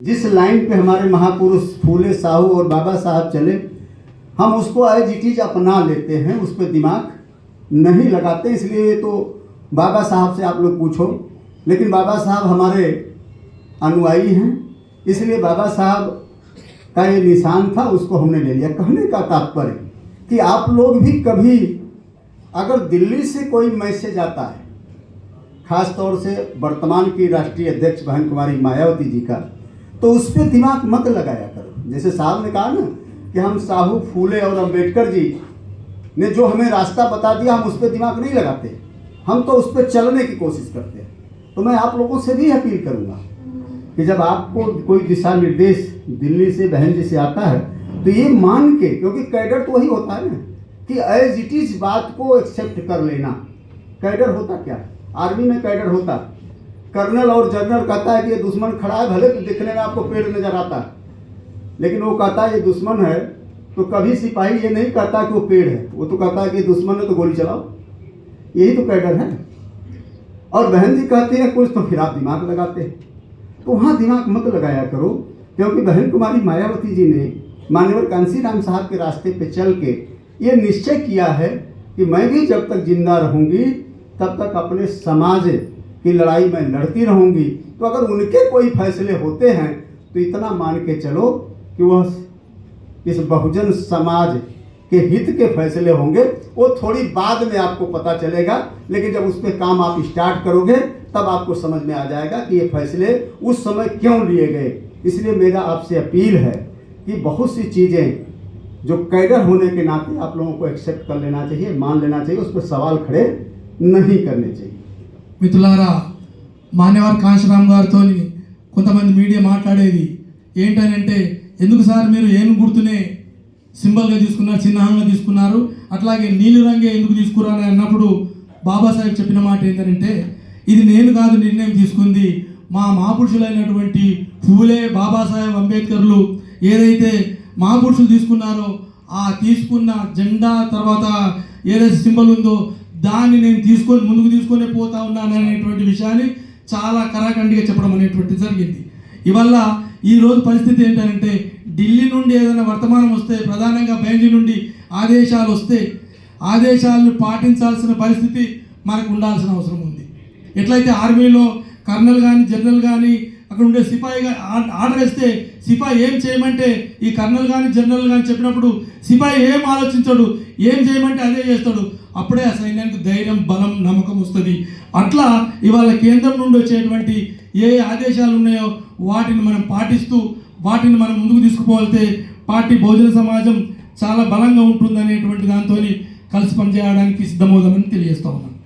जिस लाइन पे हमारे महापुरुष फूले साहू और बाबा साहब चले, हम उसको एज इट इज अपना लेते हैं, उस पर दिमाग नहीं लगाते। इसलिए तो बाबा साहब से आप लोग पूछो, लेकिन बाबा साहब हमारे अनुयायी हैं, इसलिए बाबा साहब का ये निशान था, उसको हमने ले लिया। कहने का तात्पर्य कि आप लोग भी कभी अगर दिल्ली से कोई मैसेज आता है, खास तौर से वर्तमान की राष्ट्रीय अध्यक्ष बहन कुमारी मायावती जी का, तो उस पर दिमाग मत लगाया करो। जैसे साहब ने कहा ना कि हम साहू, फूले और अम्बेडकर जी ने जो हमें रास्ता बता दिया, हम उस पर दिमाग नहीं लगाते, हम तो उस पर चलने की कोशिश करते हैं। तो मैं आप लोगों से भी अपील करूंगा कि जब आपको कोई दिशा निर्देश दिल्ली से बहन जी से आता है, तो ये मान के, क्योंकि कैडर तो वही होता है ना कि एज इट इज बात को एक्सेप्ट कर लेना। कैडर होता क्या? आर्मी में कैडर होता, कर्नल और जनरल कहता है कि ये दुश्मन खड़ा है, भले दिखने में आपको पेड़ नजर आता है, लेकिन वो कहता है ये दुश्मन है। तो कभी सिपाही ये नहीं कहता कि वो पेड़ है, वो तो कहता है कि दुश्मन है तो गोली चलाओ। यही तो कैडर है। और बहन जी कहती है कुछ, तो फिर आप दिमाग लगाते हैं। तो वहाँ दिमाग मत लगाया करो, क्योंकि बहन कुमारी मायावती जी ने मान्यवर कांशीराम साहब के रास्ते पे चल के ये निश्चय किया है कि मैं भी जब तक जिंदा रहूंगी तब तक अपने समाज की लड़ाई में लड़ती रहूंगी। तो अगर उनके कोई फैसले होते हैं तो इतना मान के चलो कि वह इस बहुजन समाज के हित के फैसले होंगे। वो थोड़ी बाद में आपको पता चलेगा, लेकिन जब उस पर काम आप स्टार्ट करोगे तब आपको समझ में आ जाएगा कि ये फैसले उस समय क्यों लिए गए। इसलिए मेरा आपसे अपील है कि बहुत सी चीज़ें जो कैडर होने के नाते आप लोगों को एक्सेप्ट कर लेना चाहिए, मान लेना चाहिए, उस पर सवाल खड़े नहीं करने चाहिए। మిత్రులారా, మాన్యవర్ కాంశీరామ్ గారితో కొంతమంది మీడియా మాట్లాడేది ఏంటనంటే, ఎందుకు సార్ మీరు ఏను గుర్తునే సింబల్గా తీసుకున్నారు, చిహ్నంగా తీసుకున్నారు, అట్లాగే నీలి రంగే ఎందుకు తీసుకురాని అన్నప్పుడు బాబాసాహెబ్ చెప్పిన మాట ఏంటంటే, ఇది నేను కాదు నిర్ణయం తీసుకుంది, మా మహాపురుషులైనటువంటి ఫూలే, బాబాసాహెబ్ అంబేద్కర్లు ఏదైతే మహాపురుషులు తీసుకున్నారో ఆ తీసుకున్న జెండా తర్వాత ఏదైతే సింబల్ ఉందో దాన్ని నేను ముందుకు తీసుకొని పోతా ఉన్నాను అనేటువంటి విషయాన్ని చాలా కరాఖండిగా చెప్పడం అనేటువంటిది జరిగింది. ఇవల్ల ఈరోజు పరిస్థితి ఏంటంటే, ఢిల్లీ నుండి ఏదైనా వర్తమానం వస్తే, ప్రధానంగా బెంజీ నుండి ఆదేశాలు వస్తే, ఆదేశాలను పాటించాల్సిన పరిస్థితి మనకు ఉండాల్సిన అవసరం ఉంది. ఎట్లయితే ఆర్మీలో కర్నల్ కానీ జనరల్ కానీ అక్కడ ఉండే సిపాయి ఆర్డర్ ఇస్తే సిపాయి ఏం చేయమంటే ఈ కర్నల్ కానీ జనరల్ కానీ చెప్పినప్పుడు సిపాయి ఏం ఆలోచించాడు, ఏం చేయమంటే అదే చేస్తాడు. అప్పుడే ఆ సైన్యానికి ధైర్యం, బలం, నమ్మకం వస్తుంది. అట్లా ఇవాళ కేంద్రం నుండి వచ్చేటువంటి ఏ ఆదేశాలు ఉన్నాయో వాటిని మనం పాటిస్తూ వాటిని మనం ముందుకు తీసుకుపోతే పార్టీ బహుజన సమాజం చాలా బలంగా ఉంటుందనేటువంటి దాంతో కలిసి పనిచేయడానికి సిద్ధమవుదామని తెలియజేస్తా ఉన్నాం.